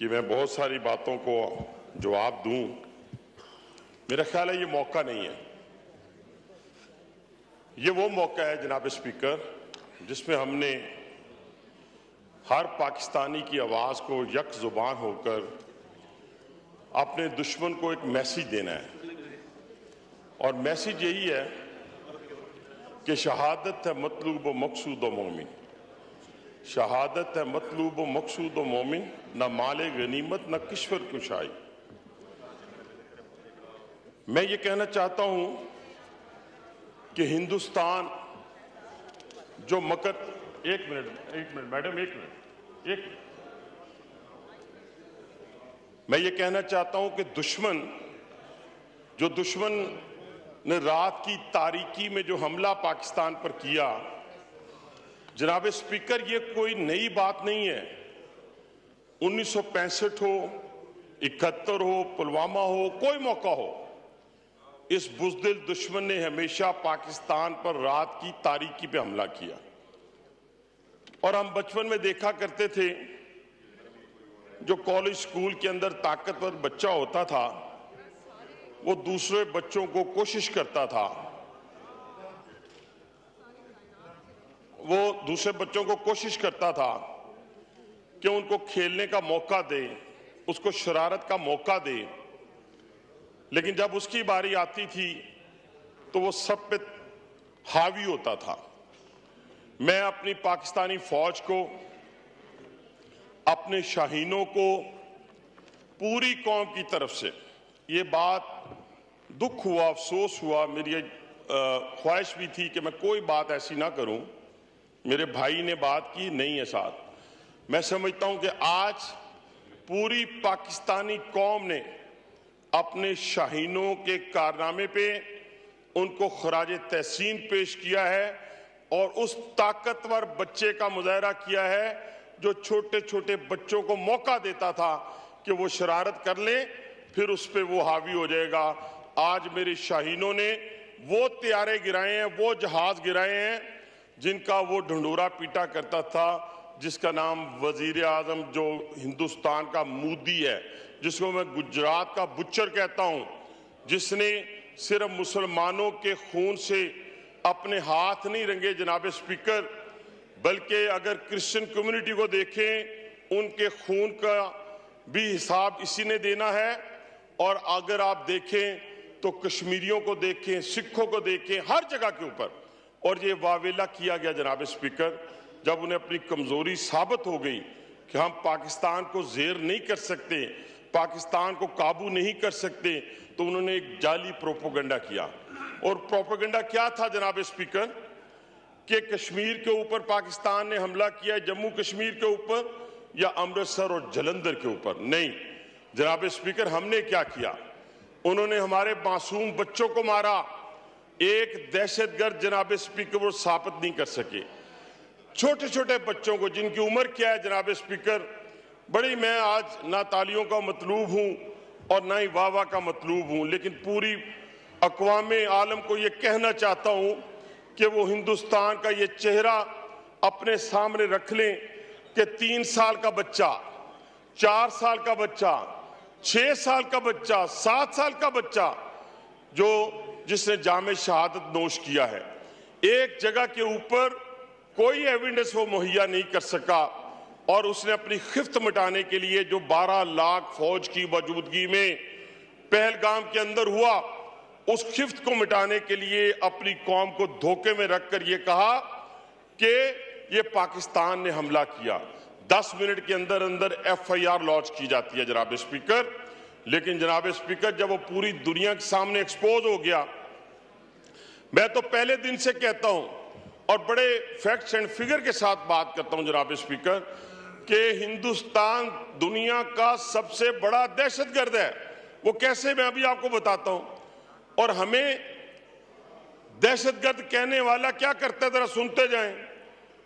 कि मैं बहुत सारी बातों को जवाब दूं, मेरा ख्याल है ये मौका नहीं है। ये वो मौका है जनाब स्पीकर जिसमें हमने हर पाकिस्तानी की आवाज को यक जुबान होकर अपने दुश्मन को एक मैसेज देना है, और मैसेज यही है कि शहादत है मतलूब व मकसूद व मोमिन, शहादत है मतलूब व मकसूद व मोमिन, न माले गनीमत न किश्वर कुशाई। मैं ये कहना चाहता हूं कि हिंदुस्तान जो एक मिनट मैडम, एक मिनट। मैं ये कहना चाहता हूं कि दुश्मन ने रात की तारीकी में जो हमला पाकिस्तान पर किया, जनाब स्पीकर, ये कोई नई बात नहीं है। 1965 हो, 71 हो, पुलवामा हो, कोई मौका हो, इस बुज़दिल दुश्मन ने हमेशा पाकिस्तान पर रात की तारीकी पे हमला किया। और हम बचपन में देखा करते थे, जो कॉलेज स्कूल के अंदर ताकतवर बच्चा होता था वो दूसरे बच्चों को कोशिश करता था, कि उनको खेलने का मौका दे, उसको शरारत का मौका दे, लेकिन जब उसकी बारी आती थी तो वो सब पे हावी होता था। मैं अपनी पाकिस्तानी फौज को, अपने शाहीनों को, पूरी कौम की तरफ से ये बात दुख हुआ, अफसोस हुआ, मेरी ख्वाहिश भी थी कि मैं कोई बात ऐसी ना करूं। मेरे भाई ने बात की, नहीं है साथ। मैं समझता हूं कि आज पूरी पाकिस्तानी कौम ने अपने शाहीनों के कारनामे पे उनको खराज तहसीन पेश किया है और उस ताकतवर बच्चे का मुजाहरा किया है जो छोटे छोटे बच्चों को मौका देता था कि वो शरारत कर ले, फिर उस पर वो हावी हो जाएगा। आज मेरे शाहीनों ने वो तैयारे गिराए हैं, वो जहाज गिराए हैं जिनका वो ढंढूरा पीटा करता था, जिसका नाम वजीर आजम, जो हिंदुस्तान का मोदी है, जिसको मैं गुजरात का बुच्चर कहता हूं, जिसने सिर्फ मुसलमानों के खून से अपने हाथ नहीं रंगे जनाब स्पीकर, बल्कि अगर क्रिश्चियन कम्युनिटी को देखें, उनके खून का भी हिसाब इसी ने देना है। और अगर आप देखें तो कश्मीरियों को देखें, सिखों को देखें, हर जगह के ऊपर। और ये वावेला किया गया जनाब स्पीकर, जब उन्हें अपनी कमजोरी साबित हो गई कि हम पाकिस्तान को जेर नहीं कर सकते, पाकिस्तान को काबू नहीं कर सकते, तो उन्होंने एक जाली प्रोपेगेंडा किया। और प्रोपेगेंडा क्या था जनाब स्पीकर? कि कश्मीर के ऊपर पाकिस्तान ने हमला किया, जम्मू कश्मीर के ऊपर या अमृतसर और जलंधर के ऊपर। नहीं जनाब स्पीकर, हमने क्या किया? उन्होंने हमारे मासूम बच्चों को मारा। एक दहशतगर्द जनाब स्पीकर वो साबित नहीं कर सके। छोटे छोटे बच्चों को, जिनकी उम्र क्या है जनाब स्पीकर, बड़ी, मैं आज ना तालियों का मतलूब हूं और ना ही वाह का मतलूब हूं, लेकिन पूरी अक़वामे आलम को ये कहना चाहता हूं कि वो हिंदुस्तान का ये चेहरा अपने सामने रख लें कि 3 साल का बच्चा, 4 साल का बच्चा, 6 साल का बच्चा, 7 साल का बच्चा, जिसने जामे शहादत नोश किया है, एक जगह के ऊपर कोई एविडेंस वो मुहैया नहीं कर सका, और उसने अपनी खिफ्त मिटाने के लिए, जो 12 लाख फौज की मौजूदगी में पहलगाम के अंदर हुआ, उस खिफ्त को मिटाने के लिए अपनी कौम को धोखे में रखकर ये कहा कि ये पाकिस्तान ने हमला किया। 10 मिनट के अंदर अंदर FIR लॉन्च की जाती है जनाब स्पीकर। लेकिन जनाब स्पीकर, जब वो पूरी दुनिया के सामने एक्सपोज हो गया, मैं तो पहले दिन से कहता हूं और बड़े फैक्ट्स एंड फिगर के साथ बात करता हूं जनाब स्पीकर, कि हिंदुस्तान दुनिया का सबसे बड़ा दहशतगर्द है। वो कैसे, मैं अभी आपको बताता हूं। और हमें दहशतगर्द कहने वाला क्या करता है, जरा सुनते जाएं।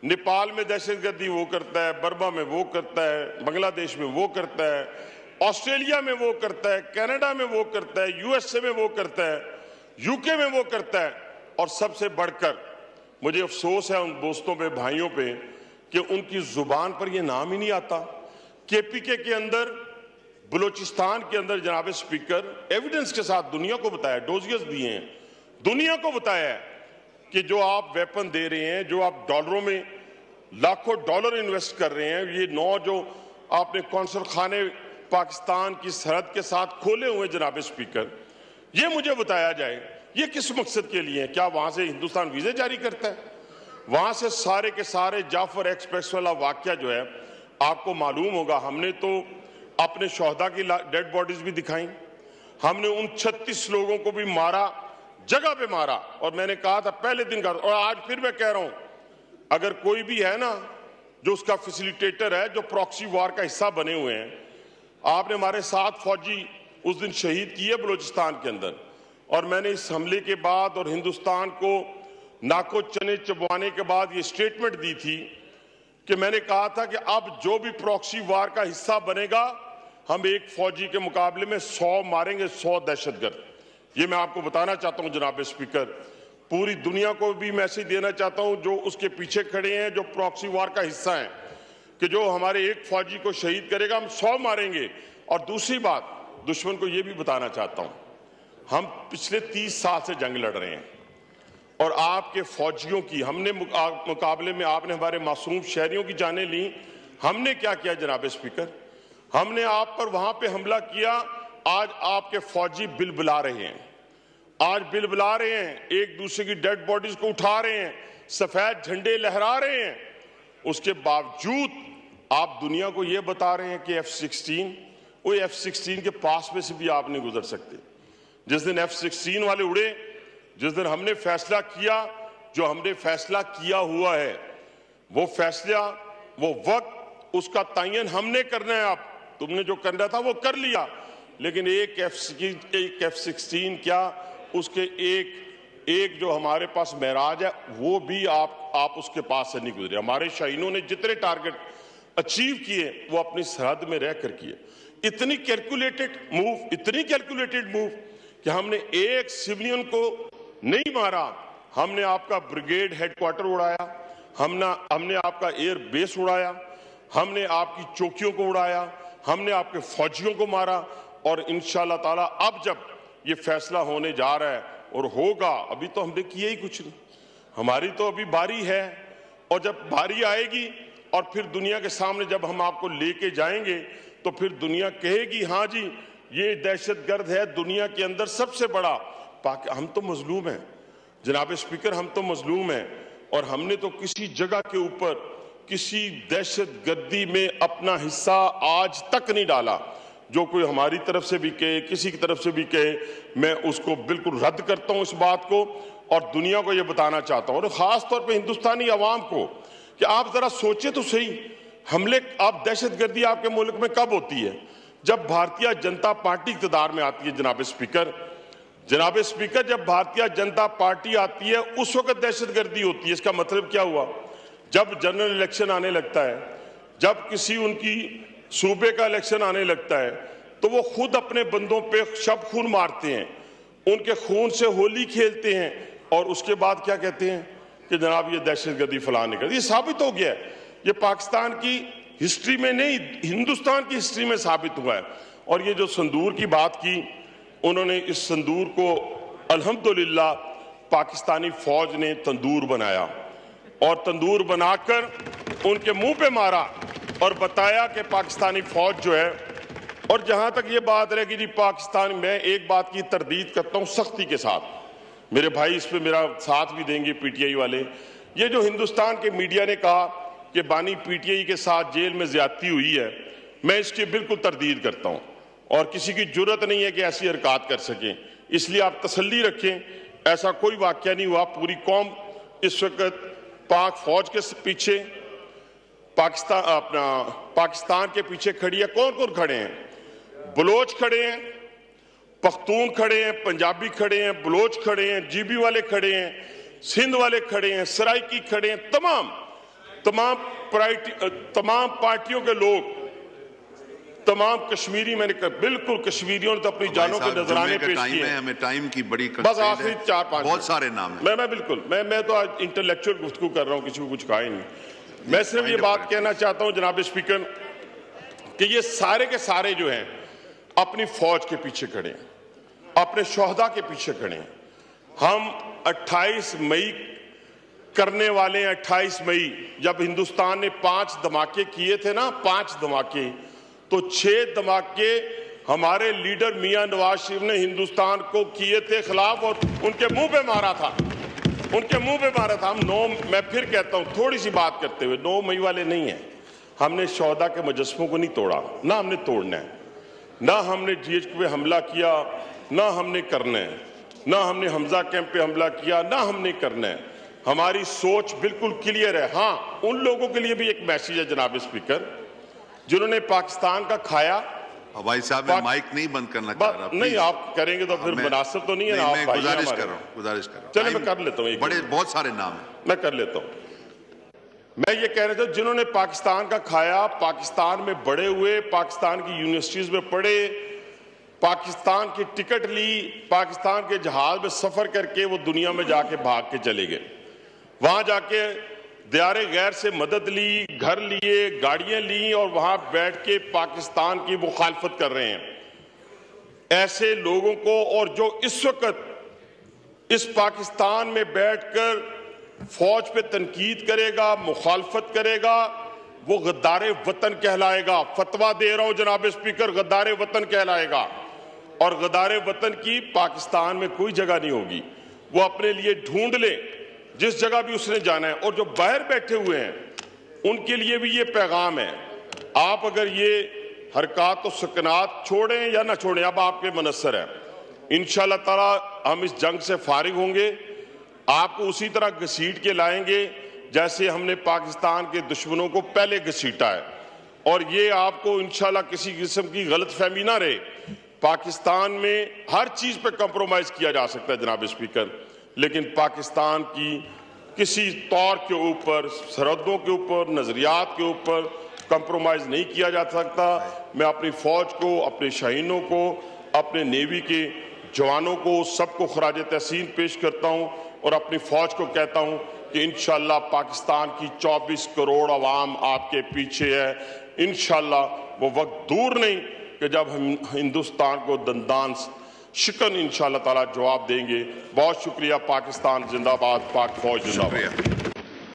नेपाल में दहशतगर्दी वो करता है, बर्मा में वो करता है, बांग्लादेश में वो करता है, ऑस्ट्रेलिया में वो करता है, कनाडा में वो करता है, USA में वो करता है, UK में वो करता है। और सबसे बढ़कर मुझे अफसोस है उन दोस्तों पे, भाइयों पे, कि उनकी जुबान पर ये नाम ही नहीं आता। KPK के अंदर बलूचिस्तान के अंदर जनाब स्पीकर एविडेंस के साथ दुनिया को बताया, डोजियर्स दिए हैं, दुनिया को बताया है कि जो आप वेपन दे रहे हैं, जो आप डॉलरों में लाखों डॉलर इन्वेस्ट कर रहे हैं, ये 9 जो आपने कौंसल खाने पाकिस्तान की सरहद के साथ खोले हुए जनाब स्पीकर, ये मुझे बताया जाए ये किस मकसद के लिए है? क्या वहां से हिंदुस्तान वीजे जारी करता है? वहां से सारे के सारे जाफर एक्सप्रेस वाला वाकया जो है आपको मालूम होगा, हमने तो अपने शोहदा की डेड बॉडीज भी दिखाई, हमने उन 36 लोगों को भी मारा, जगह पे मारा, और मैंने कहा था पहले दिन का, और आज फिर मैं कह रहा हूं, अगर कोई भी है ना जो उसका फैसिलिटेटर है, जो प्रॉक्सी वार का हिस्सा बने हुए हैं, आपने हमारे 7 फौजी उस दिन शहीद किए बलूचिस्तान के अंदर, और मैंने इस हमले के बाद और हिंदुस्तान को नाको चने चबवाने के बाद ये स्टेटमेंट दी थी कि मैंने कहा था कि अब जो भी प्रॉक्सी वार का हिस्सा बनेगा, हम एक फौजी के मुकाबले में 100 मारेंगे, 100 दहशतगर्द। ये मैं आपको बताना चाहता हूं जनाब स्पीकर, पूरी दुनिया को भी मैसेज देना चाहता हूं जो उसके पीछे खड़े हैं, जो प्रॉक्सी वार का हिस्सा हैं, कि जो हमारे एक फौजी को शहीद करेगा हम 100 मारेंगे। और दूसरी बात, दुश्मन को यह भी बताना चाहता हूं, हम पिछले 30 साल से जंग लड़ रहे हैं, और आपके फौजियों की हमने मुकाबले में आपने हमारे मासूम शहरियों की जानें ली। हमने क्या किया जनाब स्पीकर? हमने आप पर वहां पे हमला किया, आज आपके फौजी बिलबिला रहे हैं, आज बिलबिला रहे हैं, एक दूसरे की डेड बॉडीज को उठा रहे हैं, सफेद झंडे लहरा रहे हैं। उसके बावजूद आप दुनिया को यह बता रहे हैं कि F-16, वो F-16 के पास में से भी आप नहीं गुजर सकते। जिस दिन F-16 वाले उड़े, जिस दिन हमने फैसला किया, जो हमने फैसला किया हुआ है, वो फैसला, वो वक्त, उसका तयन हमने करना है। अब तुमने जो करना था वो कर लिया, लेकिन एक F-16 क्या, उसके एक जो हमारे पास महराज है, वो भी आप उसके पास से नहीं गुजरे। हमारे शाहीनों ने जितने टारगेट अचीव किए वो अपनी सरहद में रहकर किए। इतनी कैलकुलेटेड मूव कि हमने एक सिविलियन को नहीं मारा, हमने आपका ब्रिगेड हेडक्वार्टर उड़ाया, हमने आपका एयर बेस उड़ाया, हमने आपकी चौकियों को उड़ाया, हमने आपके फौजियों को मारा। और इंशाअल्लाह ताला अब जब ये फैसला होने जा रहा है और होगा, अभी तो हमने किया ही कुछ नहीं, हमारी तो अभी बारी है, और जब बारी आएगी और फिर दुनिया के सामने जब हम आपको लेके जाएंगे तो फिर दुनिया कहेगी हाँ जी ये दहशतगर्द है, दुनिया के अंदर सबसे बड़ा। हम तो मजलूम हैं जनाब स्पीकर, हम तो मजलूम हैं, और हमने तो किसी जगह के ऊपर किसी दहशतगर्दी में अपना हिस्सा आज तक नहीं डाला। जो कोई हमारी तरफ से भी कहे, किसी की तरफ से भी कहे, मैं उसको बिल्कुल रद्द करता हूं इस बात को, और दुनिया को यह बताना चाहता हूं, और खास तौर पे हिंदुस्तानी अवाम को, कि आप जरा सोचे तो सही, हमले, आप दहशतगर्दी आपके मुल्क में कब होती है? जब भारतीय जनता पार्टी इक़्तिदार में आती है जनाब स्पीकर, जब भारतीय जनता पार्टी आती है उस वक्त दहशतगर्दी होती है। इसका मतलब क्या हुआ? जब जनरल इलेक्शन आने लगता है, जब किसी उनकी सूबे का इलेक्शन आने लगता है, तो वो खुद अपने बंदों पे शब खून मारते हैं, उनके खून से होली खेलते हैं, और उसके बाद क्या कहते हैं कि जनाब ये दहशतगर्दी फलाने कर। ये साबित हो गया है, ये पाकिस्तान की हिस्ट्री में नहीं, हिंदुस्तान की हिस्ट्री में साबित हुआ है। और ये जो संदूर की बात की उन्होंने, इस संदूर को अल्हम्दुलिल्लाह पाकिस्तानी फौज ने तंदूर बनाया, और तंदूर बनाकर उनके मुंह पे मारा और बताया कि पाकिस्तानी फौज जो है। और जहां तक ये बात रहे कि जी पाकिस्तान, मैं एक बात की तरदीद करता हूं सख्ती के साथ, मेरे भाई इस पे मेरा साथ भी देंगे पीटीआई वाले। ये जो हिंदुस्तान के मीडिया ने कहा कि बानी पीटीआई के साथ जेल में ज्यादती हुई है, मैं इसकी बिल्कुल तरदीद करता हूं, और किसी की जुर्रत नहीं है कि ऐसी हरकत कर सकें। इसलिए आप तसल्ली रखें, ऐसा कोई वाकया नहीं हुआ। पूरी कौम इस वक्त पाक फौज के पीछे, पाकिस्तान के पीछे खड़ी है। कौन कौन खड़े हैं? बलोच खड़े हैं, पख्तून खड़े हैं, पंजाबी खड़े हैं, बलोच खड़े हैं, जीबी वाले खड़े हैं, सिंध वाले खड़े हैं, सराइकी खड़े हैं, तमाम पार्टियों के लोग, तमाम कश्मीरी, मैंने कहा बिल्कुल कश्मीरियों ने तो अपनी जानों के नजराने पेश किए हैं। हमें टाइम की बड़ी बस आखिरी 4-5 बहुत सारे नाम हैं। मैं बिल्कुल मैं तो आज इंटेलेक्चुअल गुफ्तगू कर रहा हूं, किसी को कुछ कहा ही नहीं। मैं सिर्फ ये बात कहना चाहता हूं जनाब स्पीकर कि ये सारे के सारे जो हैं अपनी फौज के पीछे खड़े हैं, अपने शोहदा के पीछे खड़े हैं। हम 28 मई करने वाले हैं। 28 मई जब हिंदुस्तान ने 5 धमाके किए थे ना, 5 धमाके, तो 6 धमाके हमारे लीडर मियां नवाज शरीफ ने हिंदुस्तान को किए थे खिलाफ और उनके मुंह पे मारा था, उनके मुंह पे मारा था। मैं फिर कहता हूं थोड़ी सी बात करते हुए, 9 मई वाले नहीं है। हमने शोहदा के मुजस्समों को नहीं तोड़ा, ना हमने तोड़ना है, ना हमने GHQ पे हमला किया, ना हमने करना है, ना हमने हमजा कैंप पे हमला किया, ना हमने करना है। हमारी सोच बिल्कुल क्लियर है। हाँ, उन लोगों के लिए भी एक मैसेज है जनाब स्पीकर, जिन्होंने पाकिस्तान का खाया। भाई साहब, मैं माइक नहीं बंद करना चाह रहा। नहीं, आप करेंगे तो फिर मुनासिब तो नहीं है ना। मैं गुजारिश कर रहा हूँ। चलिए मैं कर लेता हूँ, बड़े बहुत सारे नाम हैं, मैं कर लेता हूँ। मैं ये कह रहा था, जिन्होंने पाकिस्तान का खाया, पाकिस्तान में बड़े हुए, पाकिस्तान की यूनिवर्सिटीज में पढ़े, पाकिस्तान की टिकट ली, पाकिस्तान के जहाज में सफर करके वो दुनिया में जाके भाग के चले गए। वहां जाके दियारे गैर से मदद ली, घर लिए, गाड़ियां ली और वहां बैठ के पाकिस्तान की मुखालफत कर रहे हैं। ऐसे लोगों को, और जो इस वक्त इस पाकिस्तान में बैठकर फौज पे तनकीद करेगा, मुखालफत करेगा, वो गद्दारे वतन कहलाएगा। फतवा दे रहा हूं जनाब स्पीकर, गद्दारे वतन कहलाएगा। और गद्दारे वतन की पाकिस्तान में कोई जगह नहीं होगी। वो अपने लिए ढूंढ ले जिस जगह भी उसने जाना है। और जो बाहर बैठे हुए हैं उनके लिए भी ये पैगाम है, आप अगर ये हरकत और सकनात छोड़ें या ना छोड़ें, अब आपके मनसर है। इंशाअल्लाह ताला हम इस जंग से फारिग होंगे, आपको उसी तरह घसीट के लाएंगे जैसे हमने पाकिस्तान के दुश्मनों को पहले घसीटा है। और ये आपको इंशाअल्लाह किसी किस्म की गलतफहमी ना रहे। पाकिस्तान में हर चीज पे कंप्रोमाइज किया जा सकता है जनाब स्पीकर, लेकिन पाकिस्तान की किसी तौर के ऊपर, सरहदों के ऊपर, नजरियात के ऊपर कंप्रोमाइज नहीं किया जा सकता। मैं अपनी फौज को, अपने शहीनों को, अपने नेवी के जवानों को, सबको खराज तहसीन पेश करता हूं और अपनी फौज को कहता हूं कि इंशाअल्लाह पाकिस्तान की 24 करोड़ अवाम आपके पीछे है। इंशाअल्लाह वो वक्त दूर नहीं कि जब हम हिंदुस्तान को दंदान शिकन इंशाअल्लाह ताला जवाब देंगे। बहुत शुक्रिया। पाकिस्तान जिंदाबाद, पाक फौज जिंदाबाद।